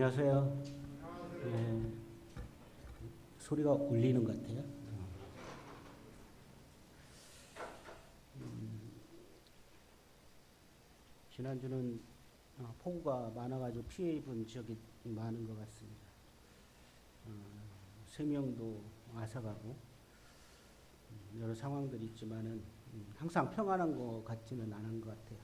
안녕하세요. 예, 소리가 울리는 것 같아요. 지난주는 폭우가 많아가지고 피해 입은 지역이 많은 것 같습니다. 생명도 앗아가고 여러 상황들이 있지만은 항상 평안한 것 같지는 않은 것 같아요.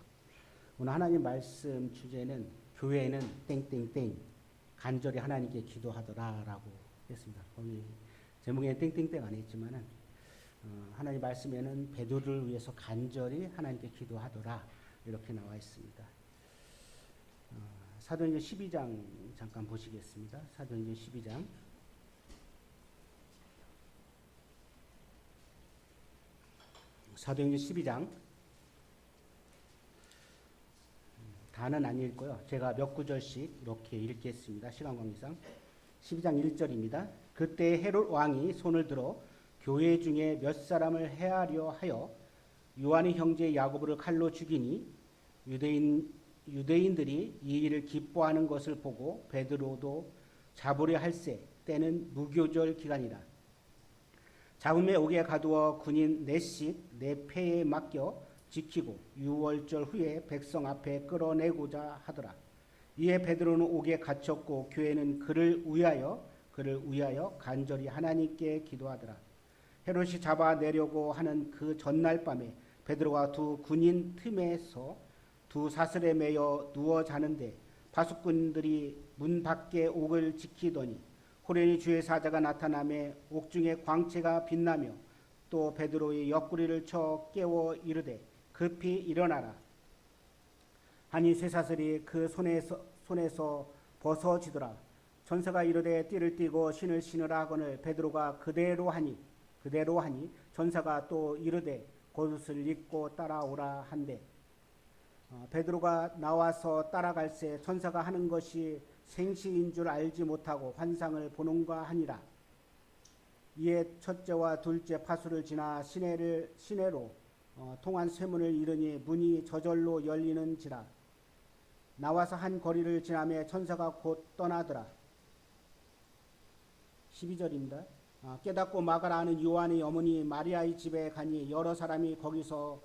오늘 하나님 말씀 주제는 교회는 땡땡땡 간절히 하나님께 기도하더라라고 했습니다. 거기 제목에 땡땡땡 안 했지만은 하나님 말씀에는 베드로를 위해서 간절히 하나님께 기도하더라 이렇게 나와 있습니다. 사도행전 12장 잠깐 보시겠습니다. 사도행전 12장 사도행전 12장 다는 안 읽고요. 제가 몇 구절씩 이렇게 읽겠습니다. 시간 관계상 12장 1절입니다. 그때 헤롯 왕이 손을 들어 교회 중에 몇 사람을 해하려 하여 요한의 형제 야고보를 칼로 죽이니 유대인들이 이 일을 기뻐하는 것을 보고 베드로도 잡으려 할세 때는 무교절 기간이라. 잡음에 옥에 가두어 군인 넷씩 내 패에 맡겨 지키고 유월절 후에 백성 앞에 끌어내고자 하더라. 이에 베드로는 옥에 갇혔고 교회는 그를 위하여 간절히 하나님께 기도하더라. 헤롯이 잡아내려고 하는 그 전날 밤에 베드로가 두 군인 틈에서 두 사슬에 매여 누워 자는데 파수꾼들이 문 밖에 옥을 지키더니 호련히 주의 사자가 나타나매 옥중에 광채가 빛나며 또 베드로의 옆구리를 쳐 깨워 이르되 급히 일어나라 하니 쇠사슬이 그 손에서 벗어지더라. 천사가 이르되 띠를 띠고 신을 신으라 하거늘 베드로가 그대로 하니 천사가 또 이르되 겉옷을 입고 따라오라 한대 베드로가 나와서 따라갈새 천사가 하는 것이 생시인 줄 알지 못하고 환상을 보는가 하니라. 이에 첫째와 둘째 파수를 지나 시내로 통한 쇠문을 이르니 문이 저절로 열리는지라. 나와서 한 거리를 지나며 천사가 곧 떠나더라. 12절입니다. 깨닫고 마가라 하는 요한의 어머니 마리아의 집에 가니 여러 사람이 거기서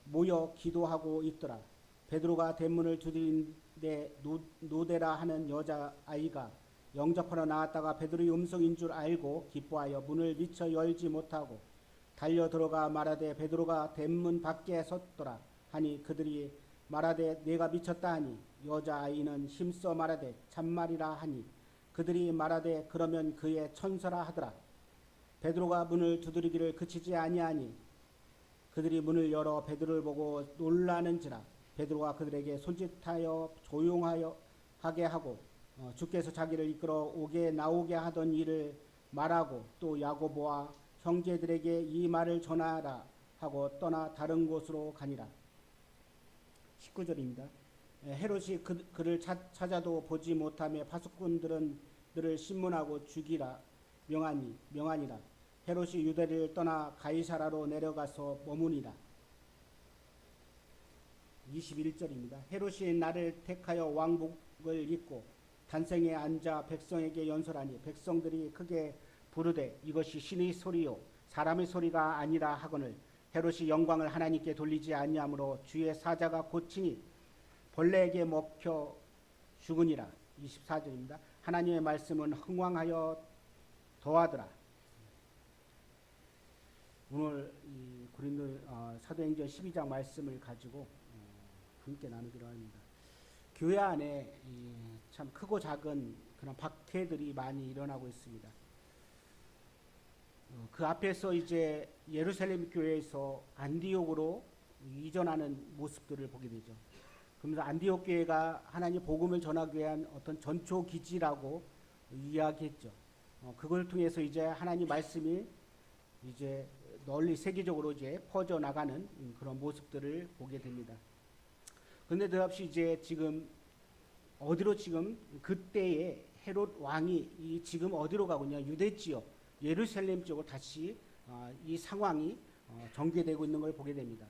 모여 기도하고 있더라. 베드로가 대문을 두드린데 노데라 하는 여자아이가 영접하러 나왔다가 베드로의 음성인 줄 알고 기뻐하여 문을 미처 열지 못하고 달려 들어가 말하되 베드로가 대문 밖에 섰더라 하니 그들이 말하되 내가 미쳤다 하니 여자아이는 힘써 말하되 참말이라 하니 그들이 말하되 그러면 그의 천사라 하더라. 베드로가 문을 두드리기를 그치지 아니하니 그들이 문을 열어 베드로를 보고 놀라는지라. 베드로가 그들에게 손짓하여 조용하게 하고 주께서 자기를 이끌어 옥에 나오게 하던 일을 말하고 또 야고보와 형제들에게 이 말을 전하라 하고 떠나 다른 곳으로 가니라. 19절입니다. 헤롯이 그를 찾아도 보지 못하며 파수꾼들은 그를 신문하고 죽이라 명하니라. 헤롯이 유대를 떠나 가이사라로 내려가서 머무니라. 21절입니다. 헤롯이 나를 택하여 왕복을 입고 단생에 앉아 백성에게 연설하니 백성들이 크게 부르되 이것이 신의 소리요 사람의 소리가 아니라 하거늘 헤롯이 영광을 하나님께 돌리지 아니하므로 주의 사자가 고치니 벌레에게 먹혀 죽으니라. 24절입니다. 하나님의 말씀은 흥왕하여 더하더라. 오늘 이 고린도 사도행전 12장 말씀을 가지고 함께 나누기로 합니다. 교회 안에 참 크고 작은 그런 박해들이 많이 일어나고 있습니다. 그 앞에서 이제 예루살렘 교회에서 안디옥으로 이전하는 모습들을 보게 되죠. 그러면서 안디옥 교회가 하나님 복음을 전하기 위한 어떤 전초 기지라고 이야기했죠. 그걸 통해서 이제 하나님 말씀이 이제 널리 세계적으로 이제 퍼져 나가는 그런 모습들을 보게 됩니다. 그런데 느없이 이제 지금 어디로 지금 그때의 헤롯 왕이 지금 어디로 가고 있냐 유대 지역 예루살렘 쪽으로 다시 이 상황이 전개되고 있는 걸 보게 됩니다.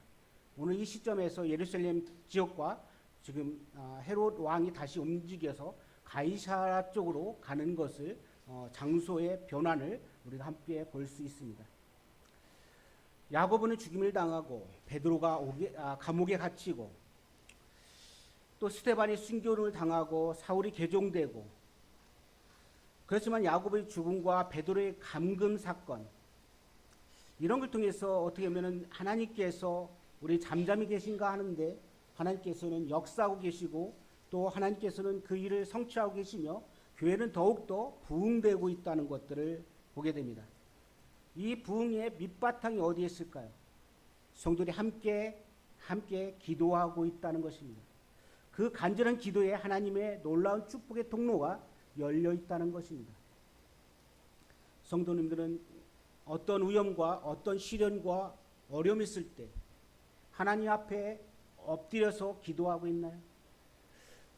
오늘 이 시점에서 예루살렘 지역과 지금 헤롯 왕이 다시 움직여서 가이사라 쪽으로 가는 것을 장소의 변환을 우리가 함께 볼 수 있습니다. 야고보는 죽임을 당하고 베드로가 감옥에 갇히고 또 스데반이 순교를 당하고 사울이 개종되고 그렇지만 야고보의 죽음과 베드로의 감금 사건 이런 걸 통해서 어떻게 보면 하나님께서 우리 잠잠히 계신가 하는데 하나님께서는 역사하고 계시고 또 하나님께서는 그 일을 성취하고 계시며 교회는 더욱더 부흥되고 있다는 것들을 보게 됩니다. 이 부흥의 밑바탕이 어디에 있을까요? 성도들이 함께 기도하고 있다는 것입니다. 그 간절한 기도에 하나님의 놀라운 축복의 통로가 열려 있다는 것입니다. 성도님들은 어떤 위험과 어떤 시련과 어려움이 있을 때 하나님 앞에 엎드려서 기도하고 있나요?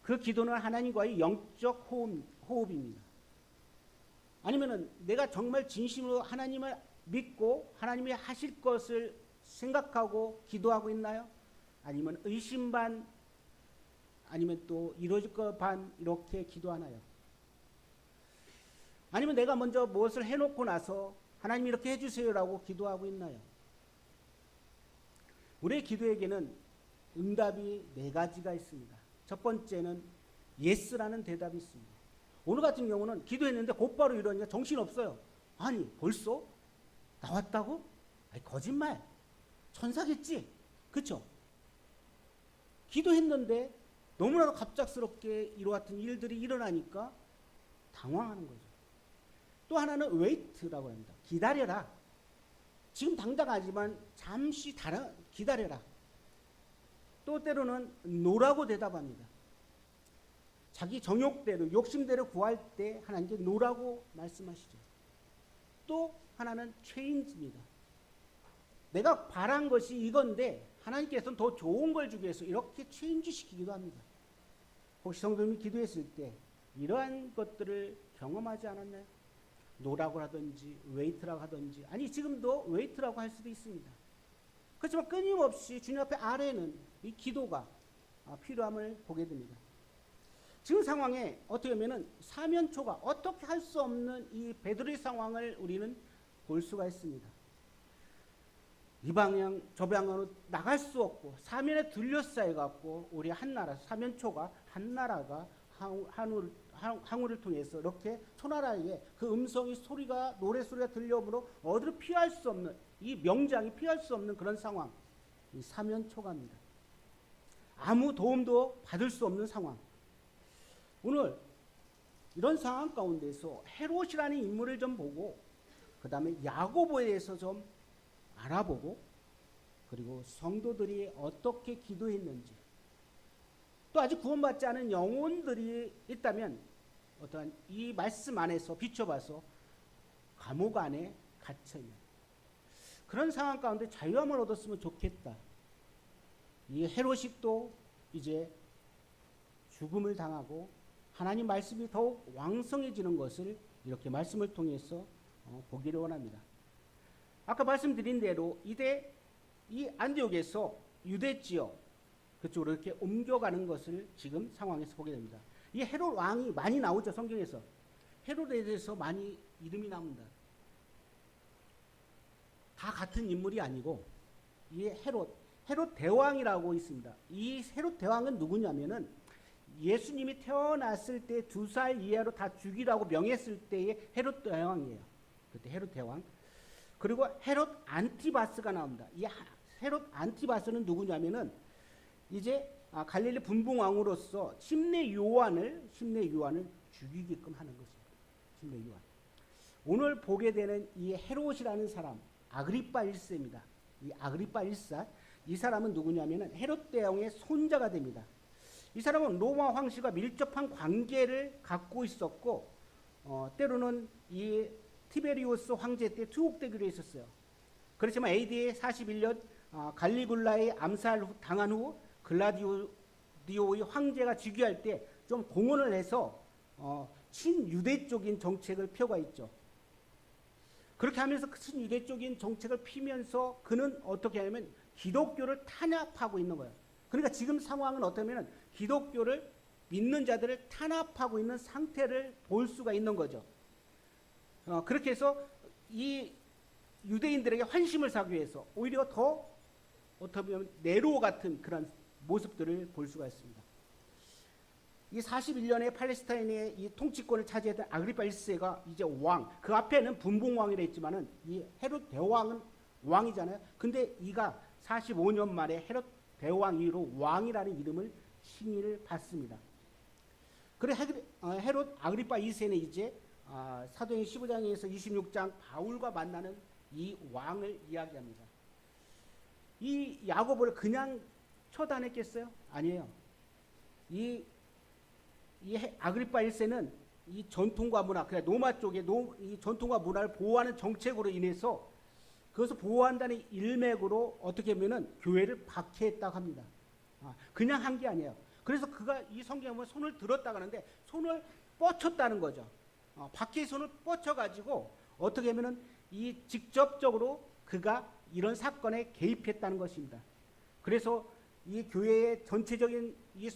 그 기도는 하나님과의 영적 호흡입니다. 아니면은 내가 정말 진심으로 하나님을 믿고 하나님이 하실 것을 생각하고 기도하고 있나요? 아니면 의심 반 아니면 또 이루어질 것 반 이렇게 기도하나요? 아니면 내가 먼저 무엇을 해놓고 나서 하나님 이렇게 해주세요라고 기도하고 있나요? 우리의 기도에게는 응답이 4가지가 있습니다. 첫 번째는 예스라는 대답이 있습니다. 오늘 같은 경우는 기도했는데 곧바로 이러니까 정신없어요. 아니 벌써? 나왔다고? 아니 거짓말. 천사겠지? 그렇죠? 기도했는데 너무나도 갑작스럽게 이와 같은 일들이 일어나니까 당황하는 거죠. 또 하나는 웨이트라고 합니다. 기다려라. 지금 당장 하지만 잠시 기다려라. 또 때로는 노라고 대답합니다. 자기 정욕대로 욕심대로 구할 때 하나님께 노라고 말씀하시죠. 또 하나는 체인지입니다. 내가 바란 것이 이건데 하나님께서는 더 좋은 걸 주기 위해서 이렇게 체인지 시키기도 합니다. 혹시 성도님이 기도했을 때 이러한 것들을 경험하지 않았나요? 노라고 하든지 웨이트라고 하든지 아니 지금도 웨이트라고 할 수도 있습니다. 그렇지만 끊임없이 주님 앞에 아뢰는 이 기도가 필요함을 보게 됩니다. 지금 상황에 어떻게 보면 사면초가 어떻게 할 수 없는 이 베드로의 상황을 우리는 볼 수가 있습니다. 이 방향 저 방향으로 나갈 수 없고 사면에 둘러싸여 갖고 우리 한 나라 사면초가 한 나라가 항우를 통해서 이렇게 초나라에게 그 음성이 소리가 노래 소리가 들려오므로 어디로 피할 수 없는 이 명장이 피할 수 없는 그런 상황 이 사면초가입니다. 아무 도움도 받을 수 없는 상황. 오늘 이런 상황 가운데서 헤롯이라는 인물을 좀 보고 그 다음에 야고보에 대해서 좀 알아보고 그리고 성도들이 어떻게 기도했는지 또 아직 구원받지 않은 영혼들이 있다면 어떠한 이 말씀 안에서 비춰봐서 감옥 안에 갇혀있는 그런 상황 가운데 자유함을 얻었으면 좋겠다. 이 헤롯이 또 이제 죽음을 당하고 하나님 말씀이 더욱 왕성해지는 것을 이렇게 말씀을 통해서 보기를 원합니다. 아까 말씀드린 대로 이제 이 안디옥에서 유대 지역 그쪽으로 이렇게 옮겨가는 것을 지금 상황에서 보게 됩니다. 이 헤롯 왕이 많이 나오죠. 성경에서. 헤롯에 대해서 많이 이름이 나옵니다. 다 같은 인물이 아니고 이 헤롯 대왕이라고 있습니다. 이 헤롯 대왕은 누구냐면은 예수님이 태어났을 때 2살 이하로 다 죽이라고 명했을 때의 헤롯 대왕이에요. 그때 헤롯 대왕. 그리고 헤롯 안티바스가 나옵니다. 이 헤롯 안티바스는 누구냐면은 이제 갈릴리 분봉왕으로서 침례 요한을 죽이게끔 하는 것입니다. 침례 요한. 오늘 보게 되는 이 헤롯이라는 사람 아그리빠 1세입니다. 이 아그리빠 1사 이 사람은 누구냐면은 헤롯 대왕의 손자가 됩니다. 이 사람은 로마 황실과 밀접한 관계를 갖고 있었고 때로는 이 티베리우스 황제 때 투옥되기로 했었어요. 그렇지만 AD 41년 갈리굴라의 암살 당한 후 글라디오의 황제가 즉위할 때 좀 공헌을 해서 친유대 쪽인 정책을 펴고 있죠. 그렇게 하면서 그 친유대 쪽인 정책을 피면서 그는 어떻게 하냐면 기독교를 탄압하고 있는 거예요. 그러니까 지금 상황은 어떠냐면 기독교를 믿는 자들을 탄압하고 있는 상태를 볼 수가 있는 거죠. 그렇게 해서 이 유대인들에게 환심을 사기 위해서 오히려 더 어떻게 보면 네로 같은 그런 모습들을 볼 수가 있습니다. 이 41년에 팔레스타인의 이 통치권을 차지했던 아그리파 1세가 이제 왕, 그 앞에는 분봉왕이라 했지만은 이 헤롯 대왕은 왕이잖아요. 근데 이가 45년 만에 헤롯 대왕 이후로 왕이라는 이름을 칭의를 받습니다. 그래 헤롯 아그리파 2세는 이제 사도행 15장에서 26장 바울과 만나는 이 왕을 이야기합니다. 이 야고보를 그냥 처단했겠어요? 아니에요. 이 아그리파 1세는 이 전통과 문화, 그냥 로마 쪽의 이 전통과 문화를 보호하는 정책으로 인해서 그것을 보호한다는 일맥으로 어떻게 보면은 교회를 박해했다고 합니다. 그냥 한 게 아니에요. 그래서 그가 이 성경에 보면 손을 들었다고 하는데 손을 뻗쳤다는 거죠. 박해의 손을 뻗쳐가지고 어떻게 하면은 이 직접적으로 그가 이런 사건에 개입했다는 것입니다. 그래서 이 교회의 전체적인 이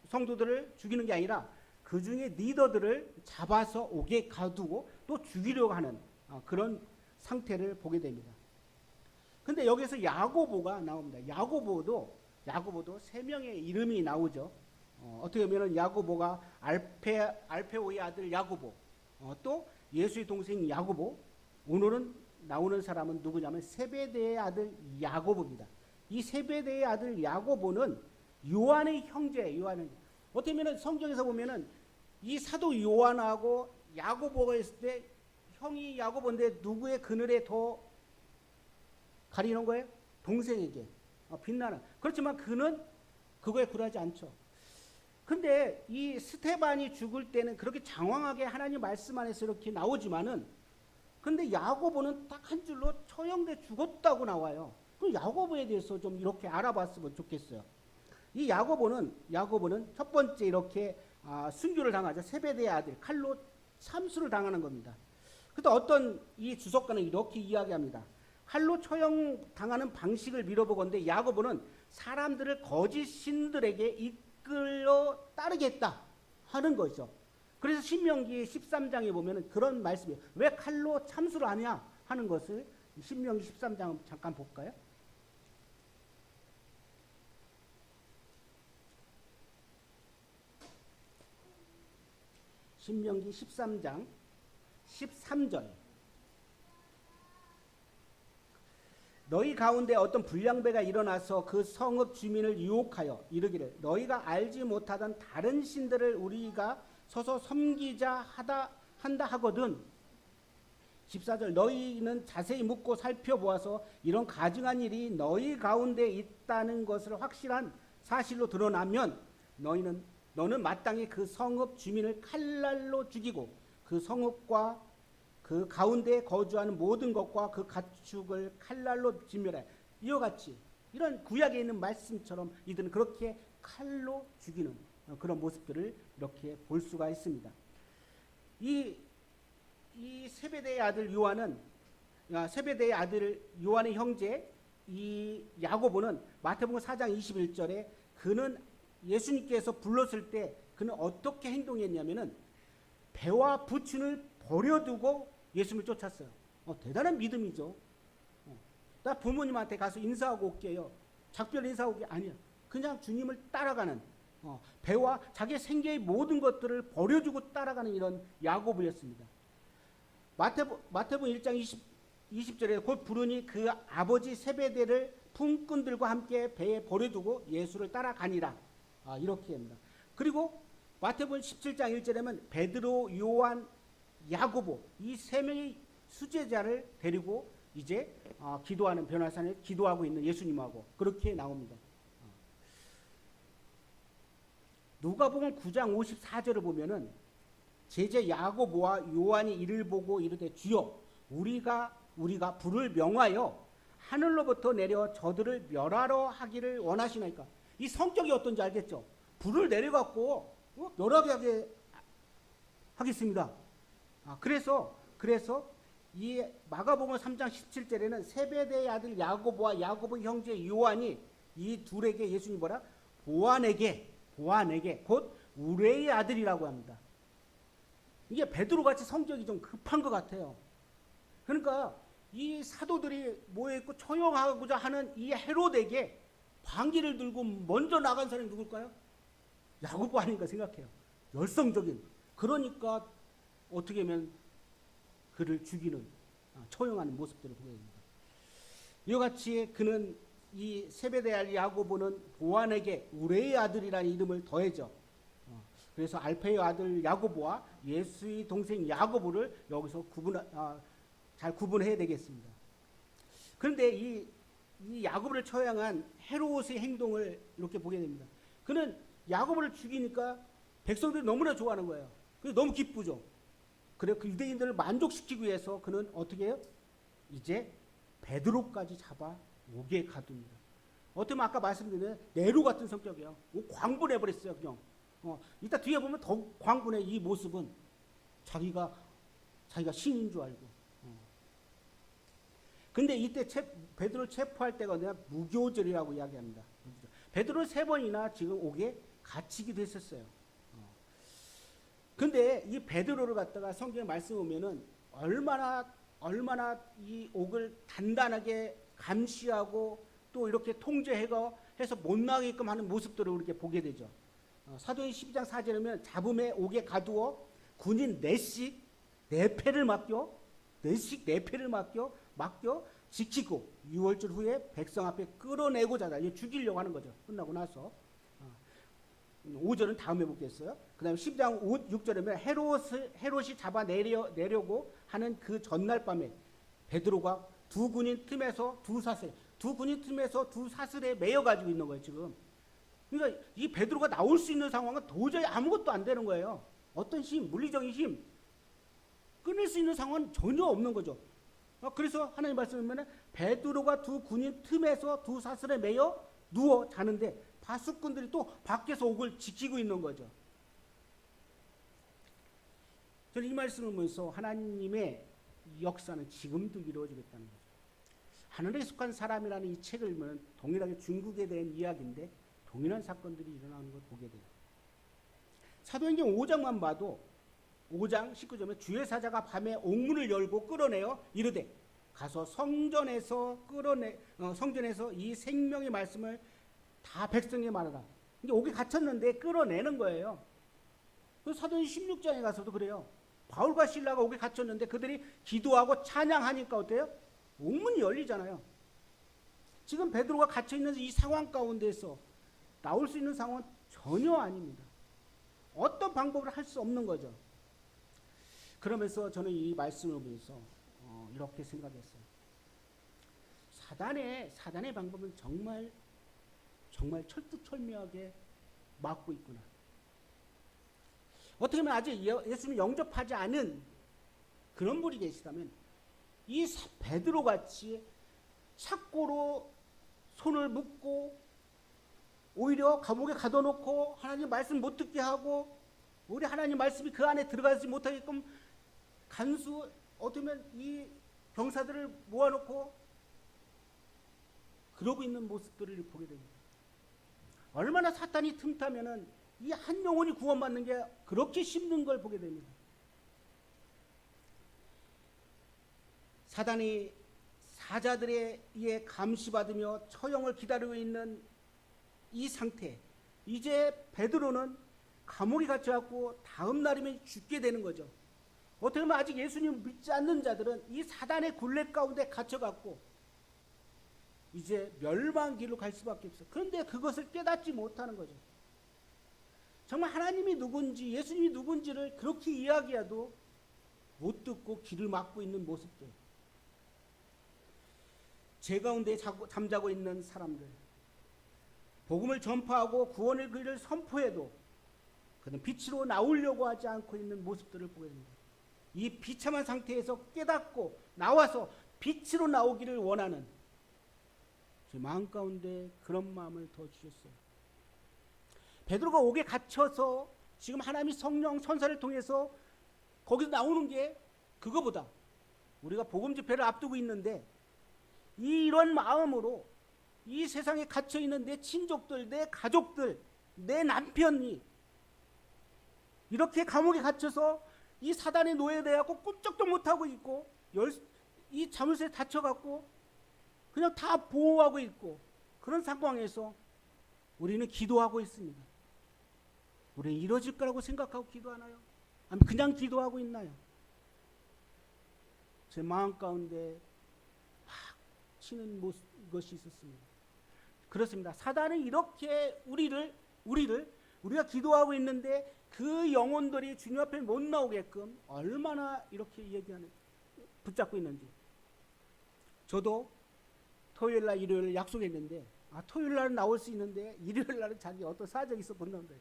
성도들을 죽이는 게 아니라 그 중에 리더들을 잡아서 옥에 가두고 또 죽이려고 하는 그런 상태를 보게 됩니다. 근데 여기서 야고보가 나옵니다. 야고보도 세 명의 이름이 나오죠. 어떻게 보면 야고보가 알페오의 아들 야고보, 또 예수의 동생 야고보, 오늘은 나오는 사람은 누구냐면 세베대의 아들 야고보입니다. 이 세베대의 아들 야고보는 요한의 형제, 어떻게 보면 성경에서 보면은 이 사도 요한하고 야고보가 있을 때 형이 야고보인데 누구의 그늘에 더 가리는 거예요? 동생에게 빛나는. 그렇지만 그는 그거에 굴하지 않죠. 근데 이 스테반이 죽을 때는 그렇게 장황하게 하나님 말씀 안에서 이렇게 나오지만은 근데 야고보는 딱 한 줄로 처형돼 죽었다고 나와요. 그 야고보에 대해서 좀 이렇게 알아봤으면 좋겠어요. 이 야고보는 첫 번째 이렇게 순교를 당하자. 세베대의 아들 칼로 참수를 당하는 겁니다. 그때 어떤 이 주석가는 이렇게 이야기합니다. 칼로 처형당하는 방식을 미뤄보건대 야고보는 사람들을 거짓 신들에게 이끌어 따르겠다 하는 거죠. 그래서 신명기 13장에 보면 그런 말씀이에요. 왜 칼로 참수를 하냐 하는 것을 신명기 13장 잠깐 볼까요? 신명기 13장 13절. 너희 가운데 어떤 불량배가 일어나서 그 성읍 주민을 유혹하여 이르기를 너희가 알지 못하던 다른 신들을 우리가 서서 섬기자 한다 하거든. 14절. 너희는 자세히 묻고 살펴보아서 이런 가증한 일이 너희 가운데 있다는 것을 확실한 사실로 드러나면 너는 마땅히 그 성읍 주민을 칼날로 죽이고 그 성읍과 그 가운데 거주하는 모든 것과 그 가축을 칼날로 진멸해. 이와 같이 이런 구약에 있는 말씀처럼 이들은 그렇게 칼로 죽이는 그런 모습들을 이렇게 볼 수가 있습니다. 이 세베대의 아들 요한의 형제 이 야고보는 마태복음 4장 21절에 그는 예수님께서 불렀을 때 그는 어떻게 행동했냐면은 배와 부춘을 버려두고 예수님을 쫓았어요. 대단한 믿음이죠. 나 부모님한테 가서 인사하고 올게요. 작별 인사하고 올게 아니야. 그냥 주님을 따라가는 배와 자기 생계의 모든 것들을 버려주고 따라가는 이런 야고보였습니다. 마태복음 1장 20절에 곧 부르니 그 아버지 세베대를 품꾼들과 함께 배에 버려두고 예수를 따라가니라. 이렇게 합니다. 그리고 마태복음 17장 1절에는 베드로, 요한, 야고보 이 세 명의 수제자를 데리고 이제 기도하는 변화산에 기도하고 있는 예수님하고 그렇게 나옵니다. 누가복음 9장 54절을 보면은 제자 야고보와 요한이 이를 보고 이르되 주여 우리가 불을 명하여 하늘로부터 내려 저들을 멸하러 하기를 원하시나이까. 이 성격이 어떤지 알겠죠? 불을 내려갖고 멸하게 하겠습니다. 그래서 이 마가복음 3장 17절에는 세베대의 아들 야고보와 야고보 형제 요한이 이 둘에게 예수님 보아내게 곧 우레의 아들이라고 합니다. 이게 베드로같이 성격이 좀 급한 것 같아요. 그러니까 이 사도들이 모여있고 처형하고자 하는 이 헤롯에게 방귀를 들고 먼저 나간 사람이 누굴까요? 야고보 아닌가 생각해요. 열성적인. 그러니까 어떻게 하면 그를 죽이는, 처형하는 모습들을 보게 됩니다. 이와 같이 그는 이 세베대의 야고보는 보안에게 우레의 아들이라는 이름을 더해죠. 그래서 알페의 아들 야고보와 예수의 동생 야고보를 여기서 잘 구분해야 되겠습니다. 그런데 이 야고보를 처형한 헤롯의 행동을 이렇게 보게 됩니다. 그는 야고보를 죽이니까 백성들이 너무나 좋아하는 거예요. 그래서 너무 기쁘죠. 그래서 그 유대인들을 만족시키기 위해서 그는 어떻게 해요? 이제 베드로까지 잡아 옥에 가둡니다. 어떻게 보면 아까 말씀드린 네로 같은 성격이에요. 광분해버렸어요. 그냥. 이따 뒤에 보면 더 광분해. 이 모습은 자기가 신인 줄 알고. 근데 이때 베드로를 체포할 때가 무교절이라고 이야기합니다. 베드로는 3번이나 지금 옥에 갇히기도 했었어요. 근데 이 베드로를 갖다가 성경에 말씀 보면은 얼마나 이 옥을 단단하게 감시하고 또 이렇게 통제해서 못 나가게끔 하는 모습들을 우리가 보게 되죠. 사도행 12장 4절에 보면 잡음에 옥에 가두어 군인 넷씩 네 패를 맡겨 지키고 6월절 후에 백성 앞에 끌어내고자 죽이려고 하는 거죠. 끝나고 나서 5절은 다음에 보겠어요. 그 다음에 10장 6절에 보면 헤롯이 잡아 내려고 하는 그 전날 밤에 베드로가 두 군인 틈에서 두 사슬에 매여가지고 있는 거예요. 지금. 그러니까 이 베드로가 나올 수 있는 상황은 도저히 아무것도 안 되는 거예요. 어떤 힘, 물리적인 힘, 끊을 수 있는 상황은 전혀 없는 거죠. 그래서 하나님 말씀하면 베드로가 두 군인 틈에서 두 사슬에 매여 누워 자는데 파수꾼들이 또 밖에서 옥을 지키고 있는 거죠. 저는 이 말씀을 보면서 하나님의 역사는 지금도 이루어지겠다는 거죠. 하늘에 속한 사람이라는 이 책을 보면 동일하게 중국에 대한 이야기인데 동일한 사건들이 일어나는 걸 보게 돼요. 사도행전 5장만 봐도 5장 19절에 주의 사자가 밤에 옥문을 열고 끌어내어 이르되 가서 성전에서 이 생명의 말씀을 다 백성에게 말하라. 이게 옥에 갇혔는데 끌어내는 거예요. 사도행전 16장에 가서도 그래요. 바울과 실라가 옥에 갇혔는데 그들이 기도하고 찬양하니까 어때요? 옥문이 열리잖아요. 지금 베드로가 갇혀있는 이 상황 가운데서 나올 수 있는 상황은 전혀 아닙니다. 어떤 방법을 할 수 없는 거죠. 그러면서 저는 이 말씀을 보면서 이렇게 생각했어요. 사단의 방법은 정말 철두철미하게 막고 있구나. 어떻게 보면 아직 예수님을 영접하지 않은 그런 분이 계시다면 이 베드로같이 착고로 손을 묶고 오히려 감옥에 가둬놓고 하나님 말씀 못 듣게 하고 오히려 하나님 말씀이 그 안에 들어가지 못하게끔 어떻게 보면 이 병사들을 모아놓고 그러고 있는 모습들을 보게 됩니다. 얼마나 사탄이 틈타면은 이 한 영혼이 구원받는 게 그렇게 힘든 걸 보게 됩니다. 사단이 사자들에 의해 감시받으며 처형을 기다리고 있는 이 상태, 이제 베드로는 감옥에 갇혀갖고 다음 날이면 죽게 되는 거죠. 어떻게 보면 아직 예수님을 믿지 않는 자들은 이 사단의 굴레 가운데 갇혀갖고 이제 멸망길로 갈 수밖에 없어요. 그런데 그것을 깨닫지 못하는 거죠. 정말 하나님이 누군지 예수님이 누군지를 그렇게 이야기해도 못 듣고 길을 막고 있는 모습들. 제 가운데 잠자고 있는 사람들, 복음을 전파하고 구원의 길을 선포해도 그는 빛으로 나오려고 하지 않고 있는 모습들을 보게 됩니다. 이 비참한 상태에서 깨닫고 나와서 빛으로 나오기를 원하는 제 마음 가운데 그런 마음을 더 주셨어요. 베드로가 옥에 갇혀서 지금 하나님이 성령 선사를 통해서 거기서 나오는 게 그거보다 우리가 복음 집회를 앞두고 있는데 이런 마음으로 이 세상에 갇혀있는 내 친족들, 내 가족들, 내 남편이 이렇게 감옥에 갇혀서 이 사단의 노예돼갖고 꿈쩍도 못하고 있고 이 자물쇠에 닫혀갖고 그냥 다 보호하고 있고 그런 상황에서 우리는 기도하고 있습니다. 우리는 이루어질 거라고 생각하고 기도하나요? 아니면 그냥 기도하고 있나요? 제 마음 가운데 막 치는 것이 있었습니다. 그렇습니다. 사단은 이렇게 우리가 기도하고 있는데 그 영혼들이 주님 앞에 못 나오게끔 얼마나 이렇게 붙잡고 있는지. 저도 토요일날 일요일 약속했는데 토요일날은 나올 수 있는데 일요일날은 자기 어떤 사정이 있어 본다는데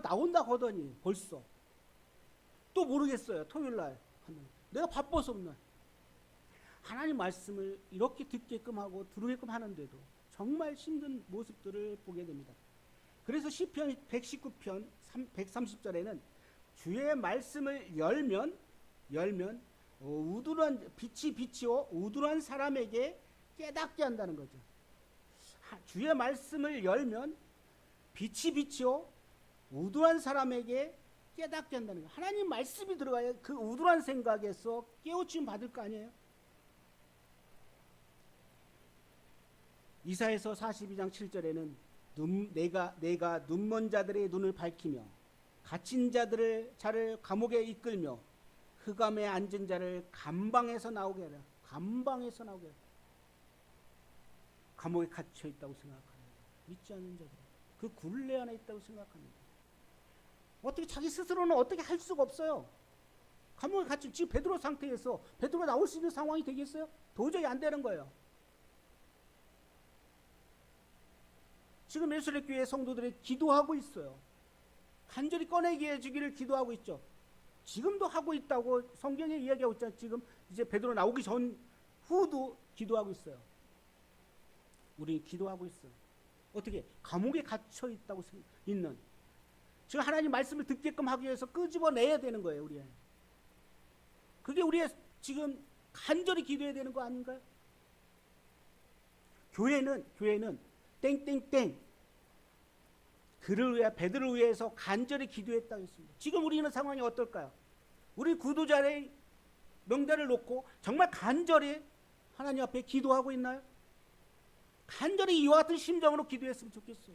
나온다고 하더니 벌써 또 모르겠어요. 토요일날 내가 바빠서 없나. 하나님 말씀을 이렇게 듣게끔 하고 들으게끔 하는데도 정말 힘든 모습들을 보게 됩니다. 그래서 시편 119편 130절에는 주의 말씀을 열면 빛이 비치어 우둔한 사람에게 깨닫게 한다는 거죠. 주의 말씀을 열면 빛이 비치어 우둔한 사람에게 깨닫게 한다는 거예요. 하나님 말씀이 들어가야 그 우둔한 생각에서 깨우침 받을 거 아니에요. 이사야서 42장 7절에는 내가 눈먼 자들의 눈을 밝히며 갇힌 자를 감옥에 이끌며 흑암에 앉은 자를 감방에서 나오게 하라. 감방에서 나오게 하라. 감옥에 갇혀 있다고 생각합니다. 믿지 않는 자들 그 굴레 안에 있다고 생각합니다. 어떻게 자기 스스로는 어떻게 할 수가 없어요. 감옥에 갇힌 지금 베드로 상태에서 베드로 나올 수 있는 상황이 되겠어요? 도저히 안 되는 거예요. 지금 예수의 교회 성도들이 기도하고 있어요. 간절히 꺼내게 해주기를 기도하고 있죠. 지금도 하고 있다고 성경에 이야기하고 있잖아요. 지금 이제 베드로 나오기 전 후도 기도하고 있어요. 우리 기도하고 있어요. 어떻게? 감옥에 갇혀 있다고 있는. 지금 하나님 말씀을 듣게끔 하기 위해서 끄집어내야 되는 거예요. 우리. 그게 우리의 지금 간절히 기도해야 되는 거 아닌가요? 교회는 땡땡땡 그를 위해 베드로를 위해서 간절히 기도했다고 했습니다. 지금 우리는 상황이 어떨까요? 우리 구도자의 명단을 놓고 정말 간절히 하나님 앞에 기도하고 있나요? 간절히 이와 같은 심정으로 기도했으면 좋겠어요.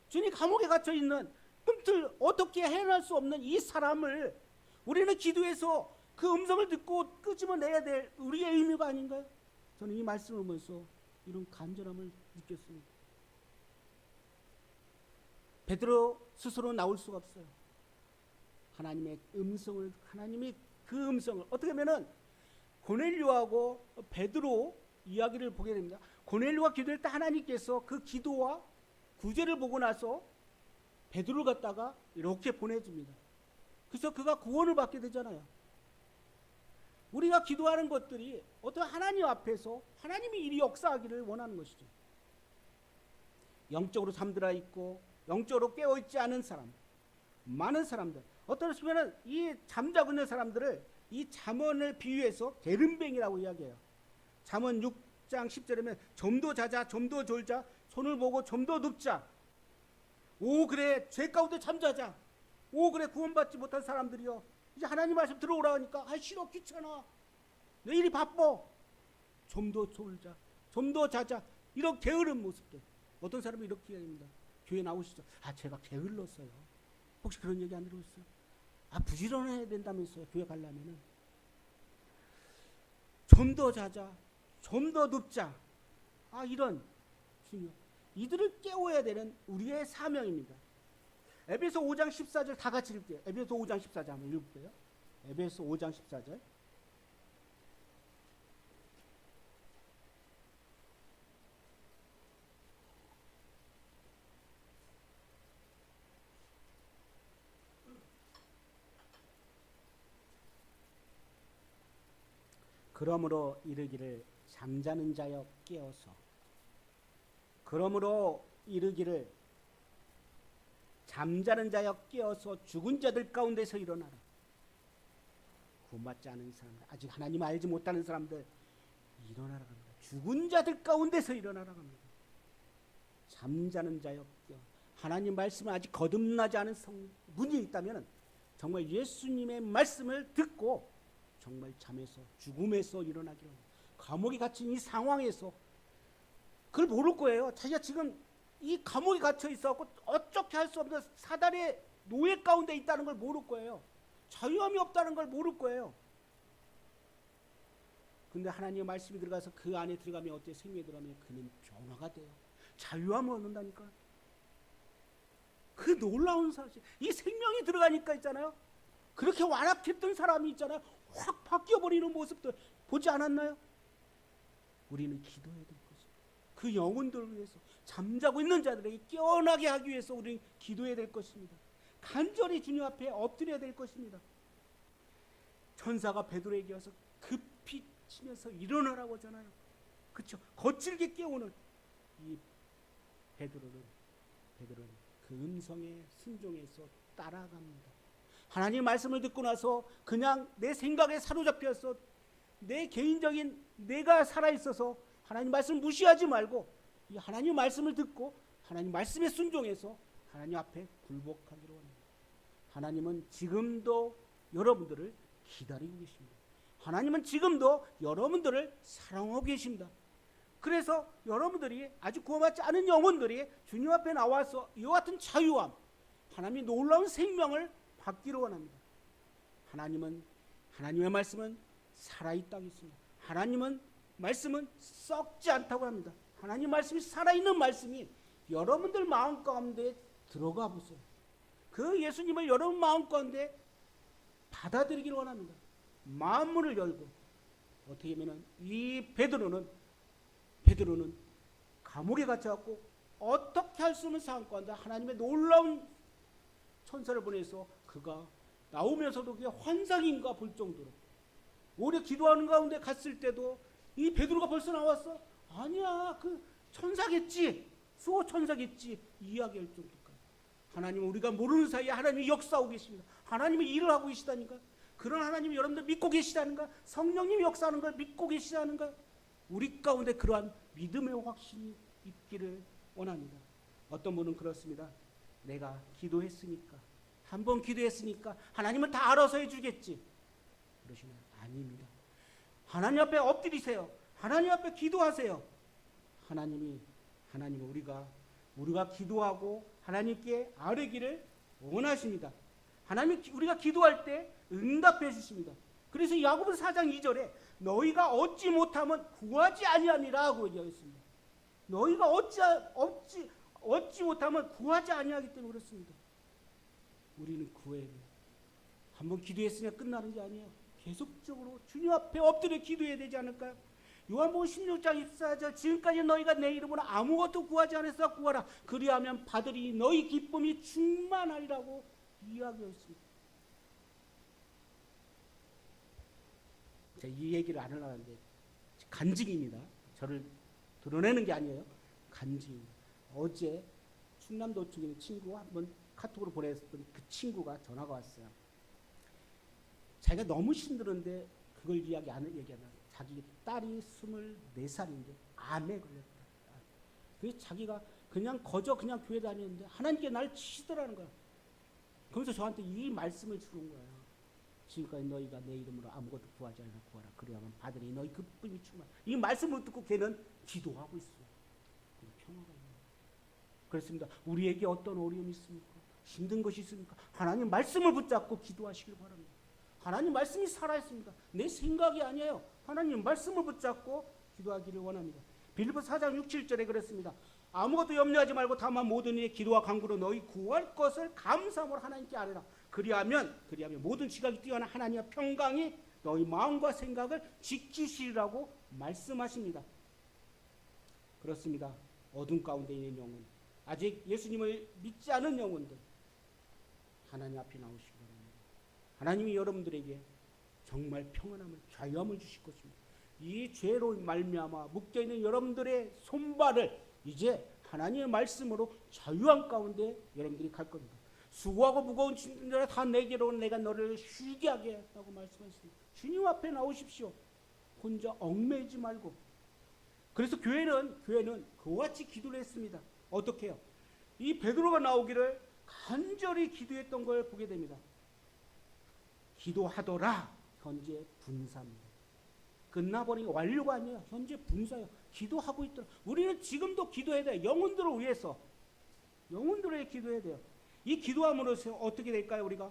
주님 감옥에 갇혀 있는 꿈틀 어떻게 해낼 수 없는 이 사람을 우리는 기도해서 그 음성을 듣고 끄집어내야 될 우리의 의무가 아닌가요? 저는 이 말씀을 보면서 이런 간절함을 느꼈습니다. 베드로 스스로 나올 수가 없어요. 하나님의 그 음성을 어떻게 하면은 고넬료하고 베드로 이야기를 보게 됩니다. 고넬료가 기도할 때 하나님께서 그 기도와 구제를 보고 나서 베드로를 갖다가 이렇게 보내줍니다. 그래서 그가 구원을 받게 되잖아요. 우리가 기도하는 것들이 어떤 하나님 앞에서 하나님이 이리 역사하기를 원하는 것이죠. 영적으로 잠들어 있고 영적으로 깨어있지 않은 사람, 많은 사람들. 어떠시면 이 잠자고 있는 사람들을 이 잠언을 비유해서 게으름뱅이라고 이야기해요. 잠언 6장 10절에면 좀 더 자자, 좀 더 졸자, 손을 보고 좀 더 눕자. 오 그래 죄 가운데 잠자자. 오 그래 구원받지 못한 사람들이요. 이제 하나님 말씀 들어오라 하니까 싫어 귀찮아. 내일이 바빠. 좀 더 졸자, 좀 더 자자. 이런 게으른 모습들. 어떤 사람이 이렇게 이야기합니다. 교회 나오시죠. 제가 게을렀어요. 혹시 그런 얘기 안 들어보셨어요? 부지런해야 된다면서요. 교회 가려면은. 좀 더 자자. 좀 더 눕자. 이런 중요. 이들을 깨워야 되는 우리의 사명입니다. 에베소 5장 14절 다 같이 읽게요. 에베소 5장 14절 한번 읽을게요. 에베소 5장 14절. 그러므로 이르기를 잠자는 자여 깨어서 그러므로 이르기를 잠자는 자여 깨어서 죽은 자들 가운데서 일어나라. 구원받지 않은 사람들, 아직 하나님 알지 못하는 사람들 일어나라 합니다. 죽은 자들 가운데서 일어나라 합니다. 잠자는 자여 깨어. 하나님 말씀을 아직 거듭나지 않은 문이 있다면 정말 예수님의 말씀을 듣고 정말 잠에서 죽음에서 일어나기로 합니다. 감옥에 갇힌 이 상황에서 그걸 모를 거예요. 자기가 지금 이 감옥에 갇혀 있어갖고 어떻게 할 수 없는 사단의 노예 가운데 있다는 걸 모를 거예요. 자유함이 없다는 걸 모를 거예요. 근데 하나님의 말씀이 들어가서 그 안에 들어가면 어때요? 생명에 들어가면 그는 변화가 돼요. 자유함을 얻는다니까. 그 놀라운 사실. 이 생명이 들어가니까 있잖아요. 그렇게 완악했던 사람이 있잖아요. 확 바뀌어버리는 모습들 보지 않았나요? 우리는 기도해야 될 것입니다. 그 영혼들을 위해서, 잠자고 있는 자들에게 깨어나게 하기 위해서 우리는 기도해야 될 것입니다. 간절히 주님 앞에 엎드려야 될 것입니다. 천사가 베드로에게 와서 급히 치면서 일어나라고 하잖아요. 그렇죠? 거칠게 깨우는 이 베드로는 그 음성에 순종해서 따라갑니다. 하나님 말씀을 듣고 나서 그냥 내 생각에 사로잡혀서 내 개인적인 내가 살아있어서 하나님 말씀을 무시하지 말고 이 하나님 말씀을 듣고 하나님 말씀에 순종해서 하나님 앞에 굴복하기로 합니다. 하나님은 지금도 여러분들을 기다리고 계십니다. 하나님은 지금도 여러분들을 사랑하고 계십니다. 그래서 여러분들이 아직 구원받지 않은 영혼들이 주님 앞에 나와서 이와 같은 자유함, 하나님의 놀라운 생명을 받기를 원합니다. 하나님의 말씀은 살아있다고 했습니다. 하나님은 말씀은 썩지 않다고 합니다. 하나님 말씀이 살아있는 말씀이 여러분들 마음 가운데 들어가 보세요. 그 예수님을 여러분 마음 가운데 받아들이기를 원합니다. 마음문을 열고 어떻게 하면 이 베드로는 감옥에 갇혀갖고 어떻게 할 수 없는 상황 가운데 하나님의 놀라운 천사를 보내서 그가 나오면서도 그게 환상인가 볼 정도로 오래 기도하는 가운데 갔을 때도 이 베드로가 벌써 나왔어? 아니야, 그 천사겠지, 수호 천사겠지 이야기할 정도까지. 하나님은 우리가 모르는 사이에 하나님이 역사하고 계십니다. 하나님이 일을 하고 계시다니까. 그런 하나님이 여러분들 믿고 계시다는가? 성령님이 역사하는 걸 믿고 계시다는가? 우리 가운데 그러한 믿음의 확신이 있기를 원합니다. 어떤 분은 그렇습니다. 내가 기도했으니까, 한 번 기도했으니까 하나님은 다 알아서 해주겠지. 그러시면 아닙니다. 하나님 앞에 엎드리세요. 하나님 앞에 기도하세요. 하나님이 우리가 기도하고 하나님께 아뢰기를 원하십니다. 하나님 우리가 기도할 때 응답해 주십니다. 그래서 야고보서 4장 2절에 너희가 얻지 못하면 구하지 아니하니라고 얘기했습니다. 너희가 얻지 못하면 구하지 아니하기 때문에 그렇습니다. 우리는 구해야 돼요. 한번 기도했으니까 끝나는 게 아니에요. 계속적으로 주님 앞에 엎드려 기도해야 되지 않을까요? 요한복음 16장 24절 지금까지 너희가 내 이름으로 아무것도 구하지 않았어 구하라. 그리하면 받으리 너희 기쁨이 충만하리라고 이야기했습니다. 제가 이 얘기를 안 하려고 하는데 간증입니다. 저를 드러내는 게 아니에요. 간증입니다. 어제 충남도 쪽에 있는 친구가 한번 카톡으로 보냈던 그 친구가 전화가 왔어요. 자기가 너무 힘들었는데 그걸 얘기하면 자기 딸이 24살인데 암에 걸렸다. 그래서 자기가 그냥 교회 다녔는데 하나님께 날 치시더라는 거야. 그러면서 저한테 이 말씀을 주는 거예요. 지금까지 너희가 내 이름으로 아무것도 구하지 않아 구하라. 그래야만 받으니 너희 기쁨이 충만. 이 말씀을 듣고 걔는 기도하고 있어요. 평화가 있는 거예요. 그렇습니다. 우리에게 어떤 어려움이 있습니까? 힘든 것이 있습니까? 하나님 말씀을 붙잡고 기도하시길 바랍니다. 하나님 말씀이 살아있습니다. 내 생각이 아니에요. 하나님 말씀을 붙잡고 기도하기를 원합니다. 빌립보서 4장 6, 7절에 그랬습니다. 아무것도 염려하지 말고 다만 모든 일에 기도와 간구로 너희 구할 것을 감사함으로 하나님께 아뢰라. 그리하면 모든 지각이 뛰어난 하나님의 평강이 너희 마음과 생각을 지키시리라고 말씀하십니다. 그렇습니다. 어둠 가운데 있는 영혼, 아직 예수님을 믿지 않은 영혼들 하나님 앞에 나오시기 바랍니다. 하나님이 여러분들에게 정말 평안함을, 자유함을 주실 것입니다. 이 죄로 말미암아 묶여있는 여러분들의 손발을 이제 하나님의 말씀으로 자유함 가운데 여러분들이 갈 겁니다. 수고하고 무거운 짐들아 다 내게로 내가 너를 쉬게 하겠다고 말씀하셨습니다. 주님 앞에 나오십시오. 혼자 얽매이지 말고. 그래서 교회는 그와 같이 기도를 했습니다. 어떻게 해요? 이 베드로가 나오기를 간절히 기도했던 걸 보게 됩니다. 기도하더라. 현재 분사입니다. 끝나버린 게 완료가 아니에요. 현재 분사예요. 기도하고 있더라. 우리는 지금도 기도해야 돼요. 영혼들을 위해서. 영혼들을 위해 기도해야 돼요. 이 기도함으로써 어떻게 될까요? 우리가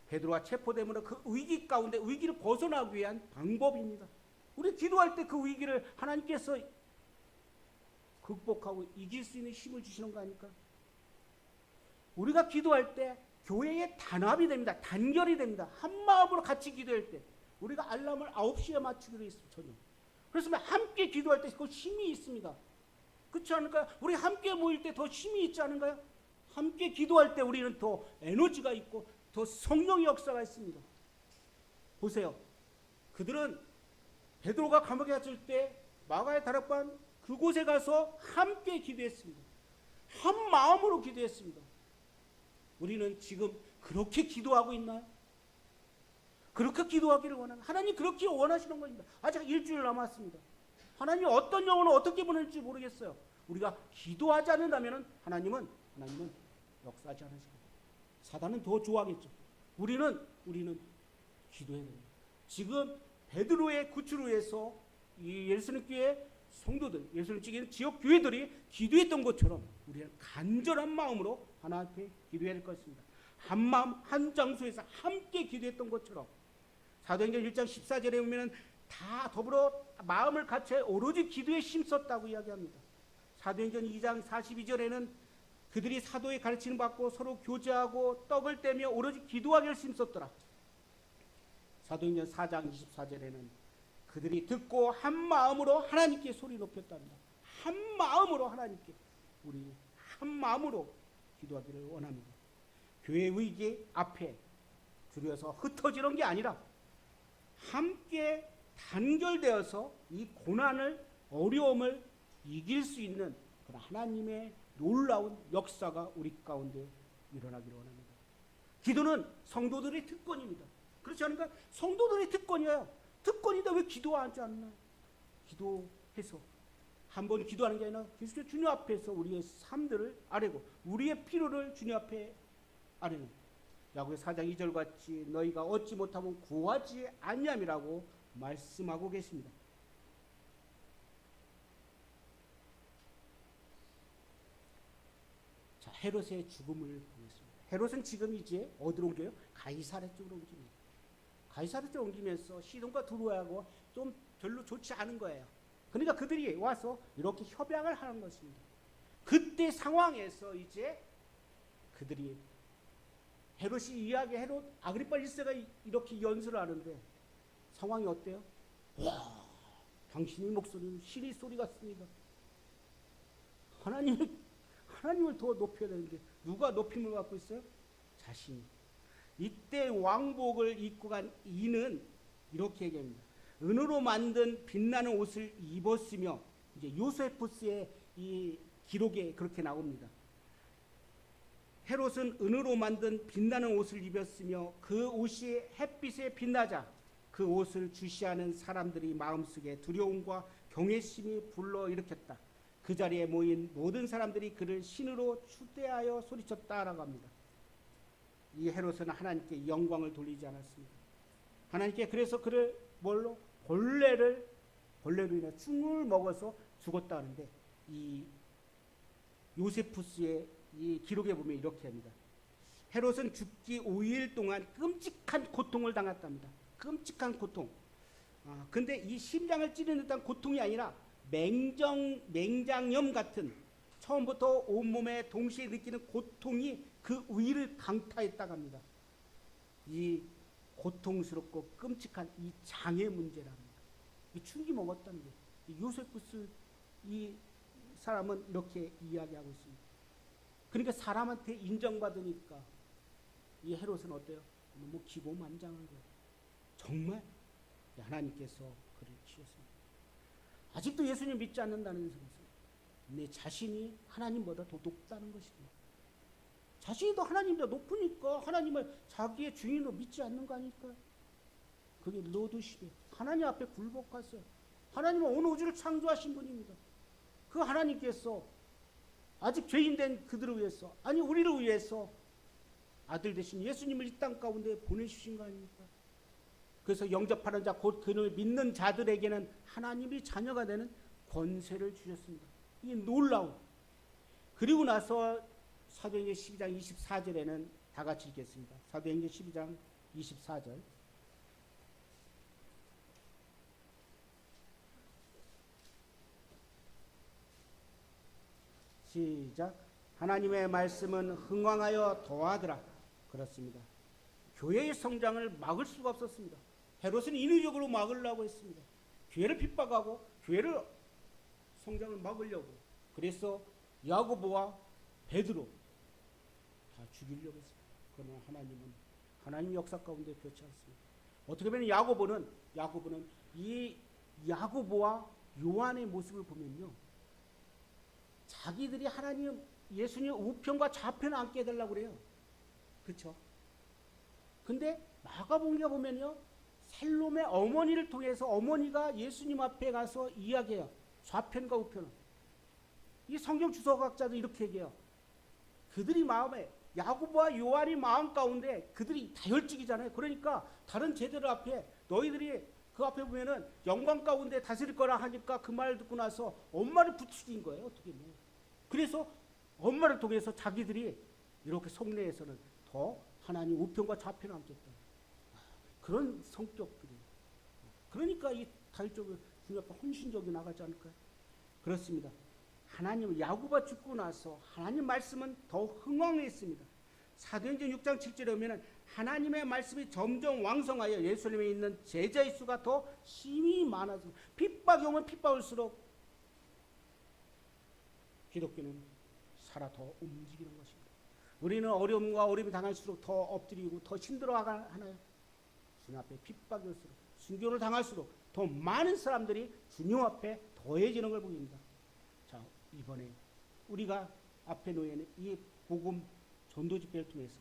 베드로가 체포되므로 그 위기 가운데 위기를 벗어나기 위한 방법입니다. 우리 기도할 때 그 위기를 하나님께서 극복하고 이길 수 있는 힘을 주시는 거 아닐까? 우리가 기도할 때 교회의 단합이 됩니다. 단결이 됩니다. 한 마음으로 같이 기도할 때 우리가 알람을 9시에 맞추기로 했습니다. 저녁. 그래서 함께 기도할 때 그 힘이 있습니다. 그렇지 않을까요? 우리 함께 모일 때 더 힘이 있지 않은가요? 함께 기도할 때 우리는 더 에너지가 있고 더 성령의 역사가 있습니다. 보세요. 그들은 베드로가 감옥에 갇힐 때 마가의 다락방 그곳에 가서 함께 기도했습니다. 한 마음으로 기도했습니다. 우리는 지금 그렇게 기도하고 있나요? 그렇게 기도하기를 원하는, 하나님 그렇게 원하시는 겁니다. 아직 일주일 남았습니다. 하나님 어떤 영혼을 어떻게 보낼지 모르겠어요. 우리가 기도하지 않는다면 하나님은 역사하지 않으시고 사단은 더 좋아하겠죠. 우리는 기도해야 됩니다. 지금 베드로의 구출을 위해서 이 예루살렘 교회 성도들, 예루살렘 지금 지역 교회들이 기도했던 것처럼 우리는 간절한 마음으로 하나님 앞에 기도해야 될 것입니다. 한 마음 한 장소에서 함께 기도했던 것처럼 사도행전 1장 14절에 보면 다 더불어 마음을 같이 오로지 기도에 힘썼다고 이야기합니다. 사도행전 2장 42절에는 그들이 사도의 가르침을 받고 서로 교제하고 떡을 떼며 오로지 기도하기를 힘썼더라. 사도행전 4장 24절에는 그들이 듣고 한 마음으로 하나님께 소리 높였답니다. 한 마음으로 하나님께 우리 한 마음으로 기도하기를 원합니다. 교회 위기 앞에 두려워서 흩어지는 게 아니라 함께 단결되어서 이 고난을 어려움을 이길 수 있는 그런 하나님의 놀라운 역사가 우리 가운데 일어나기를 원합니다. 기도는 성도들의 특권입니다. 그렇지 않은가? 성도들의 특권이에요. 특권인데 왜 기도하지 않나? 기도해서 한번 기도하는 게 아니라 계속 주님 앞에서 우리의 삶들을 아뢰고 우리의 필요를 주님 앞에 아뢰는 야고보서 4장 2절 같이 너희가 얻지 못하면 구하지 아니함이라고 말씀하고 계십니다. 자, 헤롯의 죽음을 보겠습니다. 헤롯은 지금 이제 어디로 옮겨요? 가이사랴 쪽으로 옮깁니다. 가이사랴 쪽으로 옮기면서 시돈과 두로하고 좀 별로 좋지 않은 거예요. 그러니까 그들이 와서 이렇게 협약을 하는 것입니다. 그때 상황에서 이제 그들이 헤롯이 이야기 헤롯 아그리파 1세가 이렇게 연설을 하는데 상황이 어때요? 와, 당신의 목소리는 신의 소리 같습니다. 하나님을 더 높여야 되는데 누가 높임을 받고 있어요? 자신이. 이때 왕복을 입고 간 이는 이렇게 얘기합니다. 은으로 만든 빛나는 옷을 입었으며 이제 요세푸스의 이 기록에 그렇게 나옵니다. 헤롯은 은으로 만든 빛나는 옷을 입었으며 그 옷이 햇빛에 빛나자 그 옷을 주시하는 사람들이 마음속에 두려움과 경외심이 불러일으켰다. 그 자리에 모인 모든 사람들이 그를 신으로 추대하여 소리쳤다라고 합니다. 이 헤롯은 하나님께 영광을 돌리지 않았습니다. 하나님께 그래서 그를 뭘로? 벌레로 인해 충을 먹어서 죽었다 하는데 이 요세푸스의 이 기록에 보면 이렇게 합니다. 헤롯은 죽기 5일 동안 끔찍한 고통을 당했답니다. 끔찍한 고통. 근데 이 심장을 찌르는 듯한 고통이 아니라 맹장염 같은 처음부터 온몸에 동시에 느끼는 고통이 그 위를 강타했다고 합니다. 이 고통스럽고 끔찍한 이 장애 문제랍니다. 이 충기 먹었다는 게 이 요세푸스 이 사람은 이렇게 이야기하고 있습니다. 그러니까 사람한테 인정받으니까 이 헤롯은 어때요? 너무 기고만장한 거예요. 정말 하나님께서 그를 키웠습니다. 아직도 예수님 믿지 않는다는 것은 내 자신이 하나님보다 더 높다는 것입니다. 자신이 더 하나님보다 높으니까 하나님을 자기의 주인으로 믿지 않는 거 아닐까요? 그게 로드십이에요. 하나님 앞에 굴복하세요. 하나님은 온 우주를 창조하신 분입니다. 그 하나님께서 아직 죄인된 그들을 위해서, 아니 우리를 위해서 아들 되신 예수님을 이 땅 가운데 보내주신 거 아닙니까? 그래서 영접하는 자, 곧 그를 믿는 자들에게는 하나님이 자녀가 되는 권세를 주셨습니다. 이게 놀라운. 그리고 나서 사도행전 12장 24절에는 다 같이 읽겠습니다. 사도행전 12장 24절. 시작. 하나님의 말씀은 흥왕하여 더하더라. 그렇습니다. 교회의 성장을 막을 수가 없었습니다. 헤롯은 인위적으로 막으려고 했습니다. 교회를 핍박하고 교회를 성장을 막으려고. 그래서 야고보와 베드로 다 죽이려고 했습니다. 그러나 하나님 역사 가운데 그렇지 않습니다. 어떻게 보면 야고보는 이 야고보와 요한의 모습을 보면요, 자기들이 하나님 예수님 우편과 좌편을 앉게 해달라고 그래요. 그렇죠? 근데 마가복음에 보면요, 살롬의 어머니를 통해서 어머니가 예수님 앞에 가서 이야기해요. 좌편과 우편을. 이 성경 주석학자도 이렇게 얘기해요. 그들이 마음에, 야고보와 요한이 마음 가운데 그들이 다혈직이잖아요. 그러니까 다른 제자들 앞에 너희들이 그 앞에 보면은 영광 가운데 다스릴 거라 하니까 그 말을 듣고 나서 엄마를 부추긴 거예요. 어떻게 보면. 그래서 엄마를 통해서 자기들이 이렇게 성례에서는 더 하나님 우편과 좌편을 앉겠다. 그런 성격들이. 그러니까 이 다혈적으로 주님께 헌신적이 나가지 않을까요? 그렇습니다. 하나님 야고보가 죽고 나서 하나님 말씀은 더 흥왕했습니다. 사도행전 6장 7절에 보면 하나님의 말씀이 점점 왕성하여 예루살렘에 있는 제자의 수가 더 힘이 많아서 핍박이 오면 핍박할수록 기독교는 살아 더 움직이는 것입니다. 우리는 어려움과 어려움이 당할수록 더 엎드리고 더 힘들어하나요? 주님 앞에 핍박이 올수록, 순교를 당할수록 더 많은 사람들이 주님 앞에 더해지는 걸 보입니다. 자, 이번에 우리가 앞에 놓여있는 이 복음 전도 집회를 통해서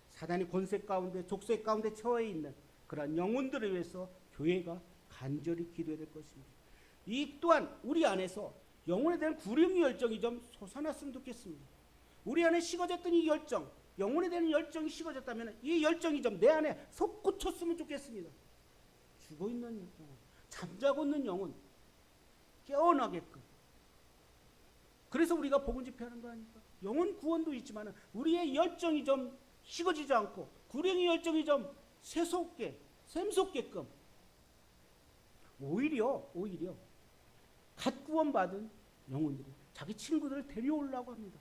사단의 권세 가운데, 족쇄 가운데 처해 있는 그런 영혼들을 위해서 교회가 간절히 기도해야 될 것입니다. 이 또한 우리 안에서 영혼에 대한 구령의 열정이 좀 솟아났으면 좋겠습니다. 우리 안에 식어졌던 이 열정, 영혼에 대한 열정이 식어졌다면 이 열정이 좀 내 안에 솟구쳤으면 좋겠습니다. 죽어있는 영혼, 잠자고 있는 영혼 깨어나게끔. 그래서 우리가 복음 집회하는 거 아닙니까? 영혼 구원도 있지만 우리의 열정이 좀 식어지지 않고 구령의 열정이 좀 샘솟게끔 오히려 갓 구원받은 영혼들이 자기 친구들을 데려오려고 합니다.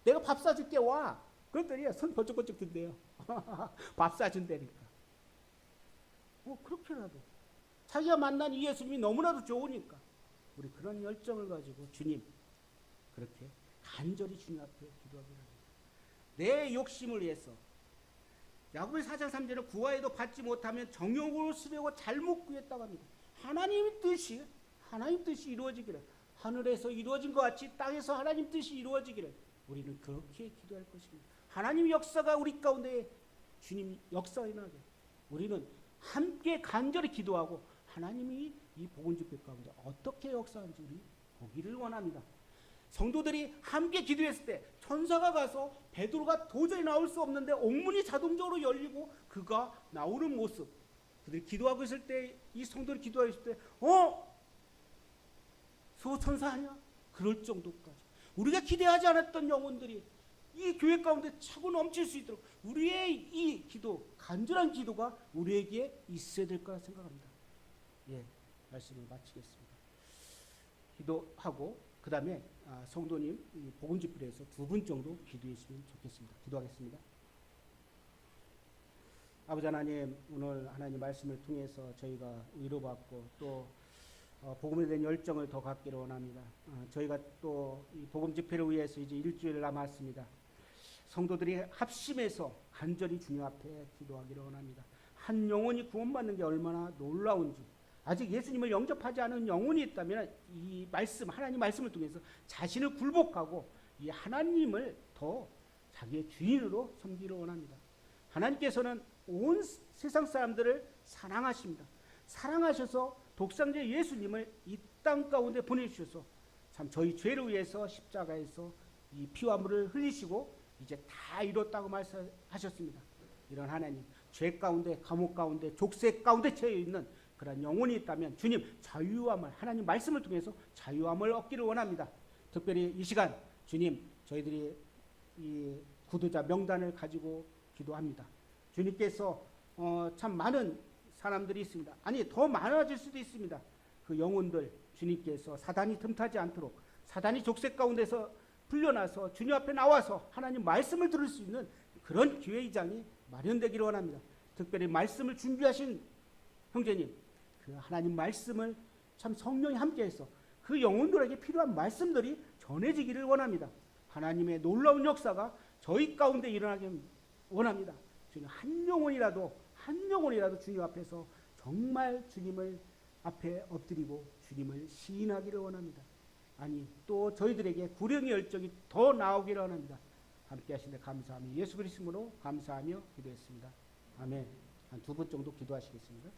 내가 밥 사줄게 와. 그랬더니 손 번쩍번쩍 든대요. 밥 사준다니까. 그렇게라도 자기가 만난 이 예수님이 너무나도 좋으니까 우리 그런 열정을 가지고 주님, 그렇게 간절히 주님 앞에 기도하기 합니다. 내 욕심을 위해서 야고보의 4장 3절은 구하여도 받지 못하면 정욕으로 쓰려고 잘못 구했다고 합니다. 하나님 뜻이 이루어지기를, 하늘에서 이루어진 것 같이 땅에서 하나님 뜻이 이루어지기를 우리는 그렇게 기도할 것입니다. 하나님 역사가 우리 가운데 주님 역사에 나게 우리는 함께 간절히 기도하고 하나님이 이 복음 집회 가운데 어떻게 역사하는지 우리 보기를 원합니다. 성도들이 함께 기도했을 때 천사가 가서 베드로가 도저히 나올 수 없는데 옥문이 자동적으로 열리고 그가 나오는 모습, 그들이 기도하고 있을 때, 이 성도들이 기도하고 있을 때 수호천사 아니야? 그럴 정도까지 우리가 기대하지 않았던 영혼들이 이 교회 가운데 차고 넘칠 수 있도록 우리의 이 기도, 간절한 기도가 우리에게 있어야 될 거라 생각합니다. 말씀을 마치겠습니다. 기도하고 그 다음에 성도님 복음 집회에서 2분 정도 기도해 주시면 좋겠습니다. 기도하겠습니다. 아버지 하나님, 오늘 하나님 말씀을 통해서 저희가 위로받고 또 복음에 대한 열정을 더 갖기를 원합니다. 저희가 또 이 복음 집회를 위해서 이제 일주일 남았습니다. 성도들이 합심해서 간절히 주님 앞에 기도하기를 원합니다. 한 영혼이 구원받는 게 얼마나 놀라운지, 아직 예수님을 영접하지 않은 영혼이 있다면 이 말씀, 하나님 말씀을 통해서 자신을 굴복하고 이 하나님을 더 자기의 주인으로 섬기기를 원합니다. 하나님께서는 온 세상 사람들을 사랑하십니다. 사랑하셔서 독생자 예수님을 이 땅 가운데 보내주셔서 참 저희 죄를 위해서 십자가에서 이 피와 물을 흘리시고 이제 다 이뤘다고 말씀하셨습니다. 이런 하나님, 죄 가운데, 감옥 가운데, 족쇄 가운데 처해 있는 그런 영혼이 있다면 주님 자유함을, 하나님 말씀을 통해서 자유함을 얻기를 원합니다. 특별히 이 시간 주님, 저희들이 이 구도자 명단을 가지고 기도합니다. 주님께서 참 많은 사람들이 있습니다. 아니 더 많아질 수도 있습니다. 그 영혼들 주님께서 사단이 틈타지 않도록, 사단이 족쇄 가운데서 풀려나서 주님 앞에 나와서 하나님 말씀을 들을 수 있는 그런 기회의장이 마련되기를 원합니다. 특별히 말씀을 준비하신 형제님, 그 하나님 말씀을 참 성령이 함께해서 그 영혼들에게 필요한 말씀들이 전해지기를 원합니다. 하나님의 놀라운 역사가 저희 가운데 일어나길 원합니다. 주님 한 영혼이라도 주님 앞에서 정말 주님을 앞에 엎드리고 주님을 시인하기를 원합니다. 아니 또 저희들에게 구령의 열정이 더 나오기를 원합니다. 함께 하시는데 감사하며 예수 그리스도로 감사하며 기도했습니다. 아멘. 한 2분 정도 기도하시겠습니다.